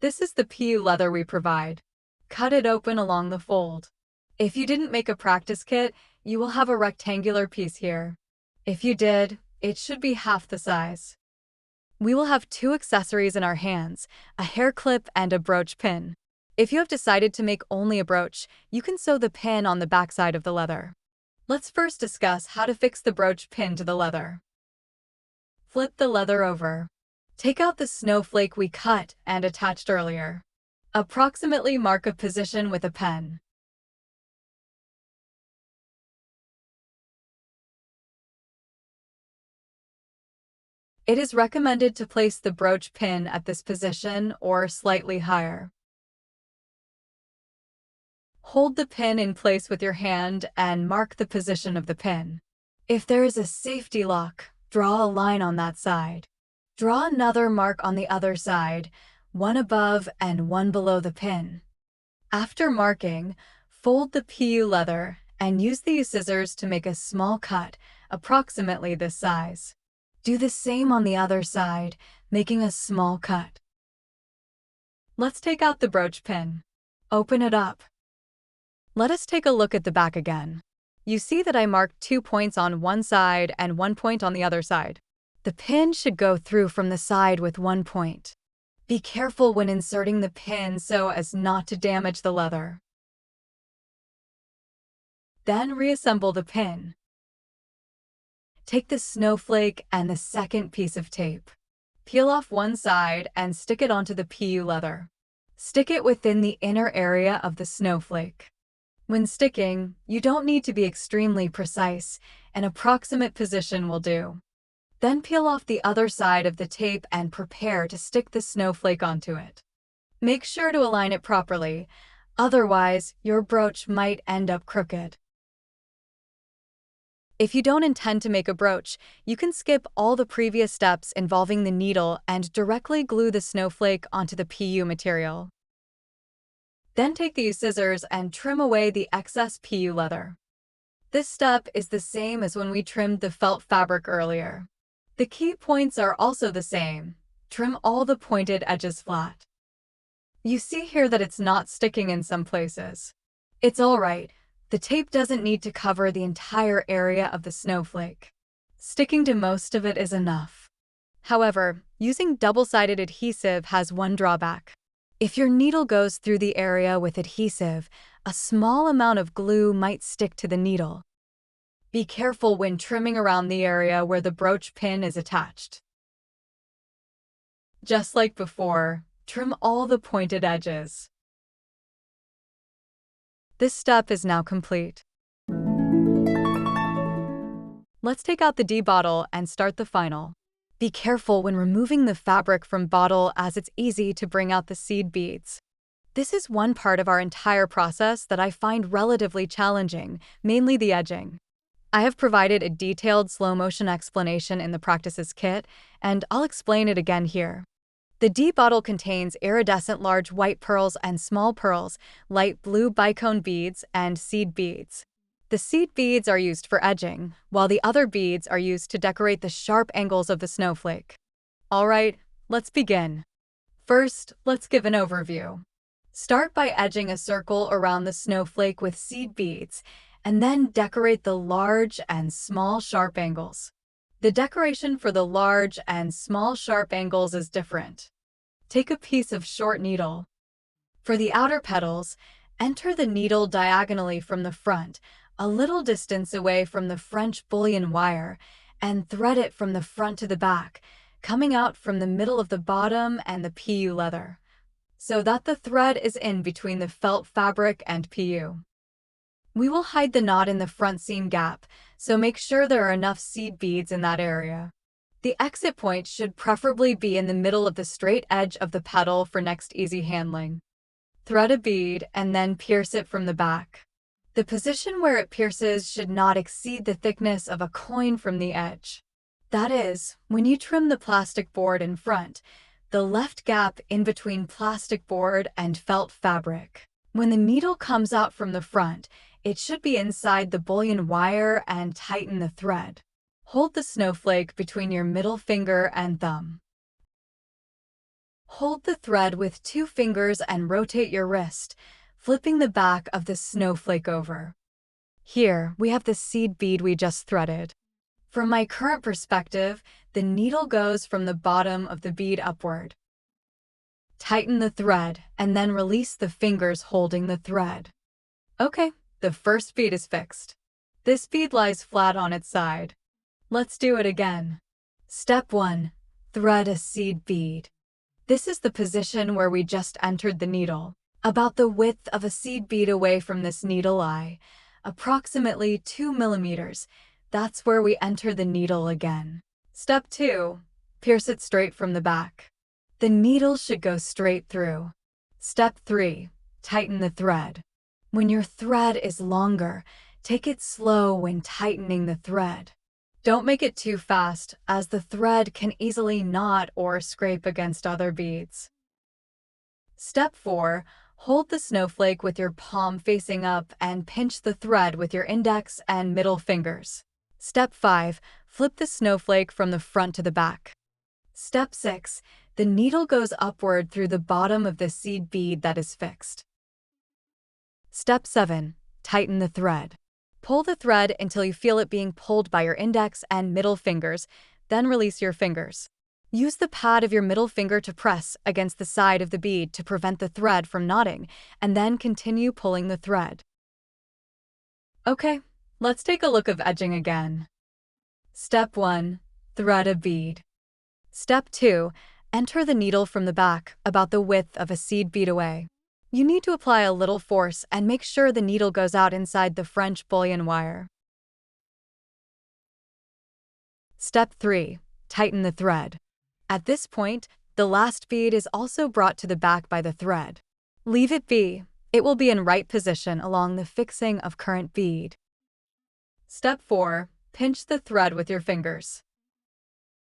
This is the PU leather we provide. Cut it open along the fold. If you didn't make a practice kit, you will have a rectangular piece here. If you did, it should be half the size. We will have two accessories in our hands, a hair clip and a brooch pin. If you have decided to make only a brooch, you can sew the pin on the backside of the leather. Let's first discuss how to fix the brooch pin to the leather. Flip the leather over. Take out the snowflake we cut and attached earlier. Approximately mark a position with a pen. It is recommended to place the brooch pin at this position or slightly higher. Hold the pin in place with your hand and mark the position of the pin. If there is a safety lock, draw a line on that side. Draw another mark on the other side, one above and one below the pin. After marking, fold the PU leather and use these scissors to make a small cut, approximately this size. Do the same on the other side, making a small cut. Let's take out the brooch pin. Open it up. Let us take a look at the back again. You see that I marked 2 points on one side and 1 point on the other side. The pin should go through from the side with 1 point. Be careful when inserting the pin so as not to damage the leather. Then reassemble the pin. Take the snowflake and the second piece of tape. Peel off one side and stick it onto the PU leather. Stick it within the inner area of the snowflake. When sticking, you don't need to be extremely precise. An approximate position will do. Then peel off the other side of the tape and prepare to stick the snowflake onto it. Make sure to align it properly, otherwise your brooch might end up crooked. If you don't intend to make a brooch, you can skip all the previous steps involving the needle and directly glue the snowflake onto the PU material. Then take these scissors and trim away the excess PU leather. This step is the same as when we trimmed the felt fabric earlier. The key points are also the same. Trim all the pointed edges flat. You see here that it's not sticking in some places. It's all right. The tape doesn't need to cover the entire area of the snowflake. Sticking to most of it is enough. However, using double-sided adhesive has one drawback. If your needle goes through the area with adhesive, a small amount of glue might stick to the needle. Be careful when trimming around the area where the brooch pin is attached. Just like before, trim all the pointed edges. This step is now complete. Let's take out the D bottle and start the final. Be careful when removing the fabric from bottle as it's easy to bring out the seed beads. This is one part of our entire process that I find relatively challenging, mainly the edging. I have provided a detailed slow-motion explanation in the practices kit, and I'll explain it again here. The D bottle contains iridescent large white pearls and small pearls, light blue bicone beads, and seed beads. The seed beads are used for edging, while the other beads are used to decorate the sharp angles of the snowflake. All right, let's begin. First, let's give an overview. Start by edging a circle around the snowflake with seed beads, and then decorate the large and small sharp angles. The decoration for the large and small sharp angles is different. Take a piece of short needle. For the outer petals, enter the needle diagonally from the front, a little distance away from the French bullion wire, and thread it from the front to the back, coming out from the middle of the bottom and the PU leather, so that the thread is in between the felt fabric and PU. We will hide the knot in the front seam gap, so make sure there are enough seed beads in that area. The exit point should preferably be in the middle of the straight edge of the petal for next easy handling. Thread a bead and then pierce it from the back. The position where it pierces should not exceed the thickness of a coin from the edge. That is, when you trim the plastic board in front, the left gap in between plastic board and felt fabric. When the needle comes out from the front, it should be inside the bullion wire and tighten the thread. Hold the snowflake between your middle finger and thumb. Hold the thread with 2 fingers and rotate your wrist, flipping the back of the snowflake over. Here, we have the seed bead we just threaded. From my current perspective, the needle goes from the bottom of the bead upward. Tighten the thread and then release the fingers holding the thread. Okay, the first bead is fixed. This bead lies flat on its side. Let's do it again. Step 1. Thread a seed bead. This is the position where we just entered the needle, about the width of a seed bead away from this needle eye, approximately 2 millimeters. That's where we enter the needle again. Step 2. Pierce it straight from the back. The needle should go straight through. Step 3. Tighten the thread. When your thread is longer, take it slow when tightening the thread. Don't make it too fast, as the thread can easily knot or scrape against other beads. Step 4. Hold the snowflake with your palm facing up and pinch the thread with your index and middle fingers. Step 5. Flip the snowflake from the front to the back. Step 6. The needle goes upward through the bottom of the seed bead that is fixed. Step 7. Tighten the thread. Pull the thread until you feel it being pulled by your index and middle fingers, then release your fingers. Use the pad of your middle finger to press against the side of the bead to prevent the thread from knotting, and then continue pulling the thread. Okay, let's take a look of edging again. Step 1. Thread a bead. Step 2. Enter the needle from the back, about the width of a seed bead away. You need to apply a little force and make sure the needle goes out inside the French bullion wire. Step 3. Tighten the thread. At this point, the last bead is also brought to the back by the thread. Leave it be. It will be in right position along the fixing of current bead. Step 4. Pinch the thread with your fingers.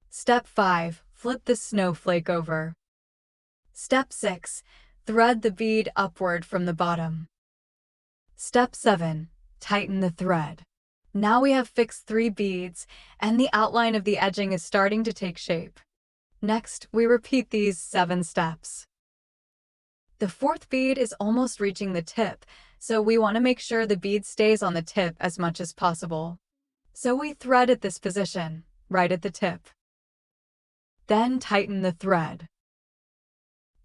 Step 5. Flip the snowflake over. Step 6. Thread the bead upward from the bottom. Step 7. Tighten the thread. Now we have fixed 3 beads, and the outline of the edging is starting to take shape. Next, we repeat these 7 steps. The 4th bead is almost reaching the tip, so we want to make sure the bead stays on the tip as much as possible. So we thread at this position, right at the tip. Then tighten the thread.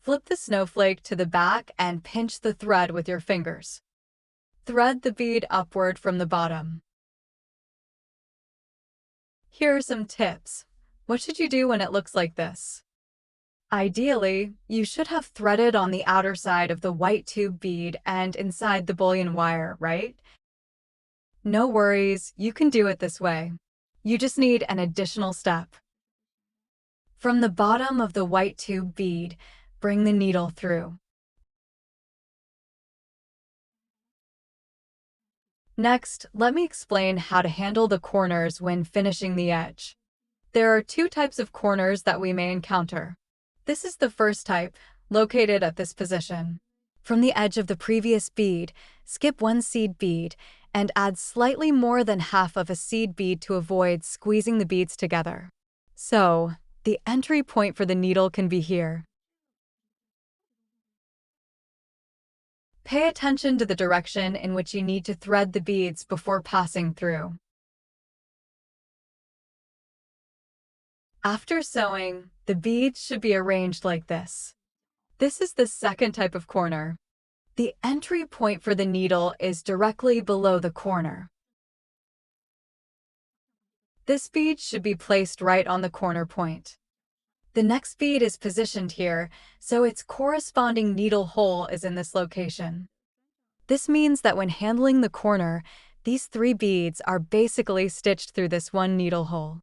Flip the snowflake to the back and pinch the thread with your fingers. Thread the bead upward from the bottom. Here are some tips. What should you do when it looks like this? Ideally, you should have threaded on the outer side of the white tube bead and inside the bullion wire, right? No worries, you can do it this way. You just need an additional step. From the bottom of the white tube bead, bring the needle through. Next, let me explain how to handle the corners when finishing the edge. There are 2 types of corners that we may encounter. This is the first type, located at this position. From the edge of the previous bead, skip 1 seed bead and add slightly more than half of a seed bead to avoid squeezing the beads together. So, the entry point for the needle can be here. Pay attention to the direction in which you need to thread the beads before passing through. After sewing, the beads should be arranged like this. This is the second type of corner. The entry point for the needle is directly below the corner. This bead should be placed right on the corner point. The next bead is positioned here, so its corresponding needle hole is in this location. This means that when handling the corner, these 3 beads are basically stitched through this one needle hole.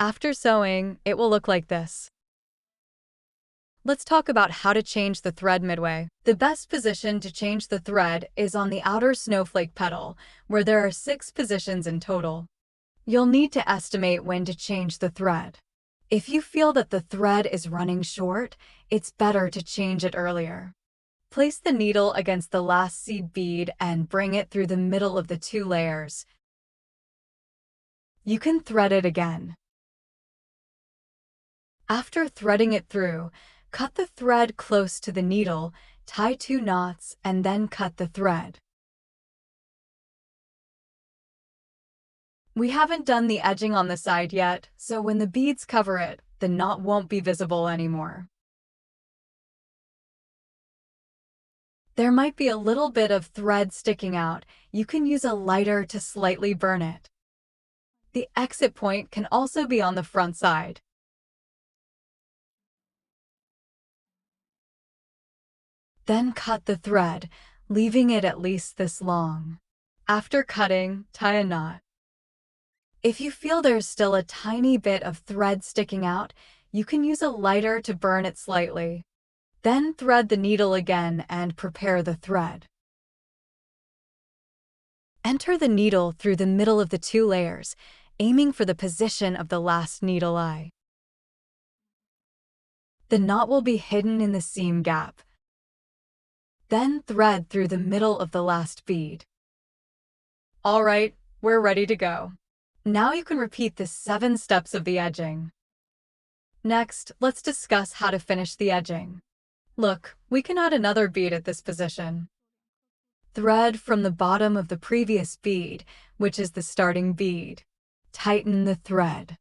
After sewing, it will look like this. Let's talk about how to change the thread midway. The best position to change the thread is on the outer snowflake petal, where there are 6 positions in total. You'll need to estimate when to change the thread. If you feel that the thread is running short, it's better to change it earlier. Place the needle against the last seed bead and bring it through the middle of the 2 layers. You can thread it again. After threading it through, cut the thread close to the needle, tie 2 knots, and then cut the thread. We haven't done the edging on the side yet, so when the beads cover it, the knot won't be visible anymore. There might be a little bit of thread sticking out. You can use a lighter to slightly burn it. The exit point can also be on the front side. Then cut the thread, leaving it at least this long. After cutting, tie a knot. If you feel there's still a tiny bit of thread sticking out, you can use a lighter to burn it slightly. Then thread the needle again and prepare the thread. Enter the needle through the middle of the 2 layers, aiming for the position of the last needle eye. The knot will be hidden in the seam gap. Then thread through the middle of the last bead. All right, we're ready to go. Now you can repeat the 7 steps of the edging. Next, let's discuss how to finish the edging. Look, we can add another bead at this position. Thread from the bottom of the previous bead, which is the starting bead. Tighten the thread.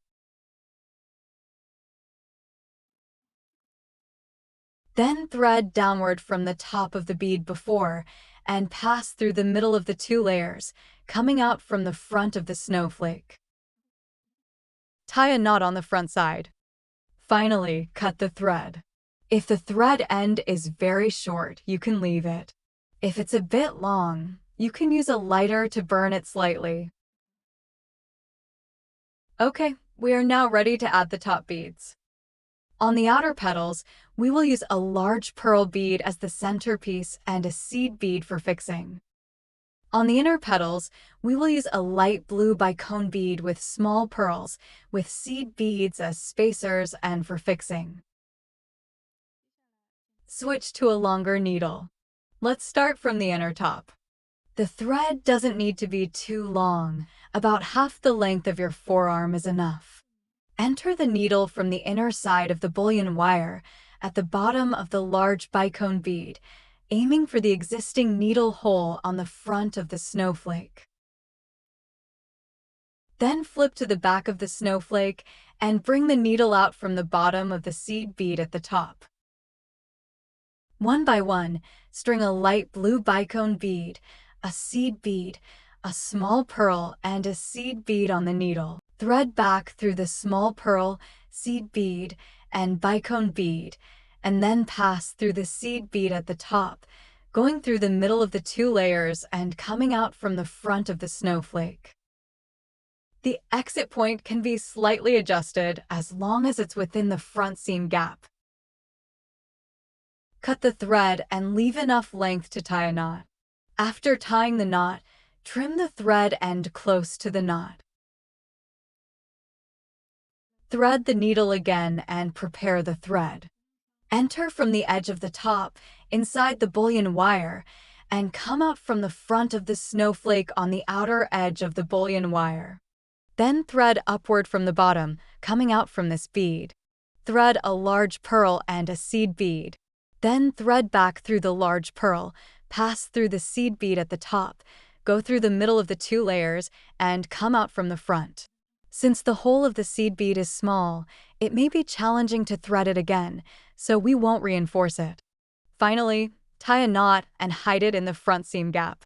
Then thread downward from the top of the bead before and pass through the middle of the 2 layers, coming out from the front of the snowflake. Tie a knot on the front side. Finally, cut the thread. If the thread end is very short, you can leave it. If it's a bit long, you can use a lighter to burn it slightly. Okay, we are now ready to add the top beads. On the outer petals, we will use a large pearl bead as the centerpiece and a seed bead for fixing. On the inner petals, we will use a light blue bicone bead with small pearls, with seed beads as spacers and for fixing. Switch to a longer needle. Let's start from the inner top. The thread doesn't need to be too long. About half the length of your forearm is enough. Enter the needle from the inner side of the bullion wire at the bottom of the large bicone bead, aiming for the existing needle hole on the front of the snowflake. Then flip to the back of the snowflake and bring the needle out from the bottom of the seed bead at the top. One by one, string a light blue bicone bead, a seed bead, a small pearl, and a seed bead on the needle. Thread back through the small pearl, seed bead, and bicone bead, and then pass through the seed bead at the top, going through the middle of the 2 layers and coming out from the front of the snowflake. The exit point can be slightly adjusted as long as it's within the front seam gap. Cut the thread and leave enough length to tie a knot. After tying the knot, trim the thread end close to the knot. Thread the needle again and prepare the thread. Enter from the edge of the top, inside the bullion wire, and come out from the front of the snowflake on the outer edge of the bullion wire. Then thread upward from the bottom, coming out from this bead. Thread a large pearl and a seed bead. Then thread back through the large pearl, pass through the seed bead at the top, go through the middle of the 2 layers, and come out from the front. Since the hole of the seed bead is small, it may be challenging to thread it again, so we won't reinforce it. Finally, tie a knot and hide it in the front seam gap.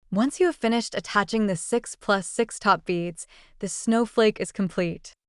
Once you have finished attaching the 6 plus 6 top beads, the snowflake is complete.